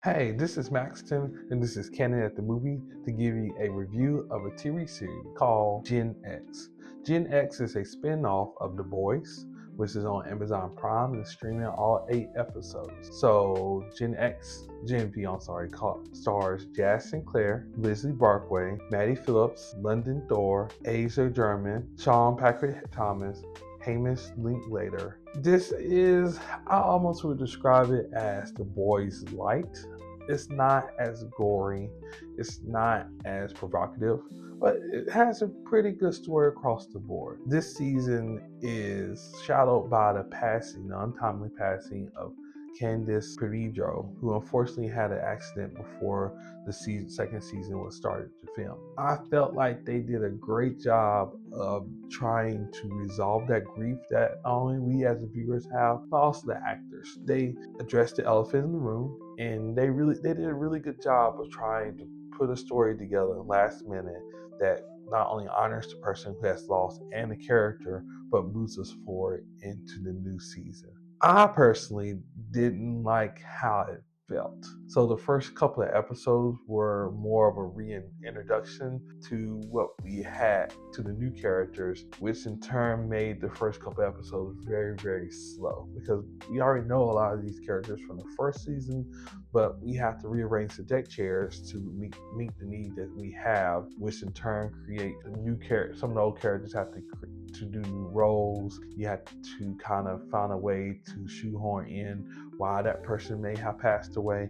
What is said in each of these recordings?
Hey, this is Maxtan, and this is Candid at the Movie to give you a review of a TV series called Gen X. Gen X is a spin-off of The Boys, which is on Amazon Prime and streaming all 8 episodes. So Gen V, stars Jazz Sinclair, Lizze Broadway, Maddie Phillips, London Thor, Asia German, Sean Patrick Thomas, Hamish Linklater. I almost would describe it as The Boys Light. It's not as gory, it's not as provocative, but it has a pretty good story across the board. This season is shadowed by the untimely passing of Candice Perdomo, who unfortunately had an accident before the second season was started to film. I felt like they did a great job of trying to resolve that grief that only we as the viewers have, but also the actors. They addressed the elephant in the room, and they did a really good job of trying to put a story together last minute that not only honors the person who has lost and the character, but moves us forward into the new season. I personally didn't like how it felt. So the first couple of episodes were more of a reintroduction to what we had to the new characters, which in turn made the first couple of episodes very, very slow because we already know a lot of these characters from the first season, but we have to rearrange the deck chairs to meet the need that we have, which in turn create a new character. Some of the old characters have to do new roles. You have to kind of find a way to shoehorn in why that person may have passed away,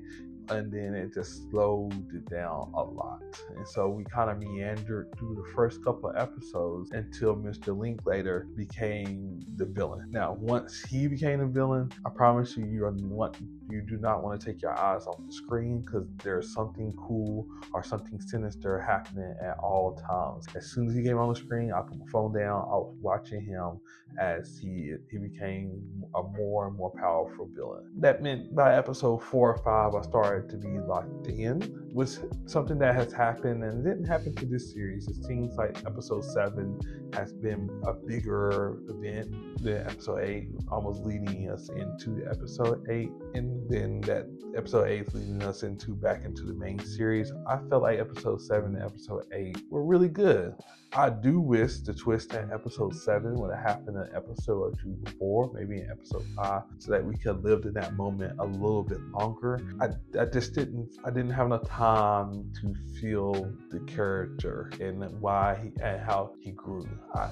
and then it just slowed it down a lot. And so we kind of meandered through the first couple of episodes until Mr. Linklater became the villain. Now, once he became the villain, I promise you, you do not want to take your eyes off the screen because there's something cool or something sinister happening at all times. As soon as he came on the screen, I put my phone down. I was watching him as he became a more and more powerful villain. That meant by episode 4 or 5, I started to be locked in, which something that has happened and it didn't happen to this series. It seems like episode 7 has been a bigger event than episode 8, almost leading us into episode 8, and then that episode 8 is leading us back into the main series. I felt like episode 7 and episode 8 were really good. I do wish the twist in episode 7 would have happened an episode or 2 before, maybe in episode 5, so that we could have lived in that moment a little bit longer. I didn't have enough time to feel the character and how he grew. I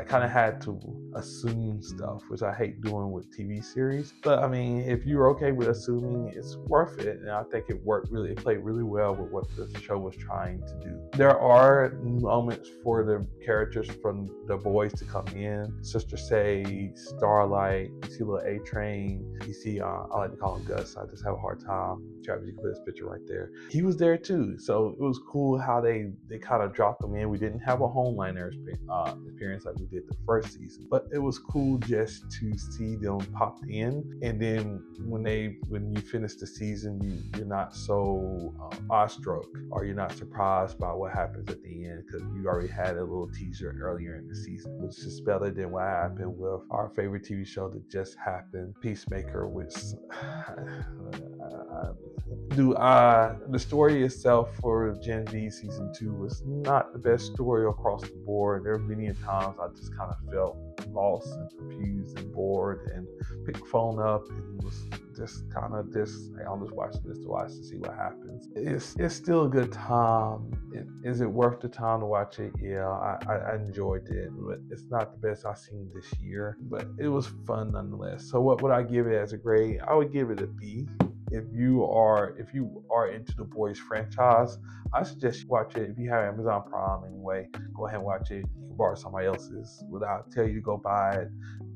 kind of had to assume stuff, which I hate doing with TV series. But I mean, if you're okay with assuming, it's worth it, and I think it played really well with what the show was trying to do. There are moments for the characters from the boys to come in. Sister Sage, Starlight, you see little A-Train, you see, I like to call him Gus, I just have a hard time. Travis, you can put his picture right there. He was there too, so it was cool how they kind of dropped him in. We didn't have a Homelander experience like we did the first season, but it was cool just to see them pop in, and then when you finish the season, you're not so awestruck or you're not surprised by what happens at the end because you already had a little teaser earlier in the season, which is better than what happened with our favorite TV show that just happened, Peacemaker, which the story itself for Gen V season 2 was not the best story across the board. There were many times I just kind of felt lost and confused and bored and picked the phone up and was just kind of I'll just watch this to see what happens. It's still a good time. Is it worth the time to watch it? Yeah, I enjoyed it, but it's not the best I've seen this year, but it was fun nonetheless. So what would I give it as a grade? I would give it a B. If you are into the Boys franchise, I suggest you watch it. If you have Amazon Prime anyway, go ahead and watch it. You can borrow somebody else's without tell you to go buy it.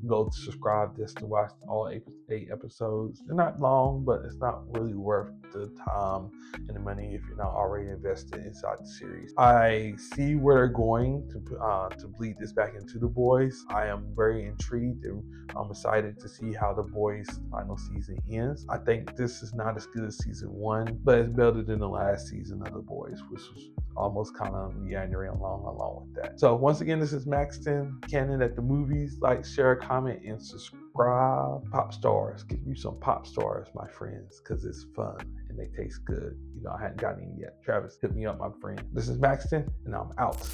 Go subscribe just to watch all 8 episodes. They're not long, but it's not really worth the time and the money if you're not already invested inside the series. I see where they're going to bleed this back into the Boys. I am very intrigued and I'm excited to see how the Boys final season ends. I think this is not as good as season 1, but it's better than the last season of the Boys, which was almost kind of meandering along with that. So once again, this is Maxtan, Candid at the Movies. Like, share, comment, and subscribe. subscribe. Pop stars. Give you some pop stars, my friends, because it's fun and they taste good. I hadn't gotten any yet. Travis, hit me up, my friend. This is Maxtan, and I'm out.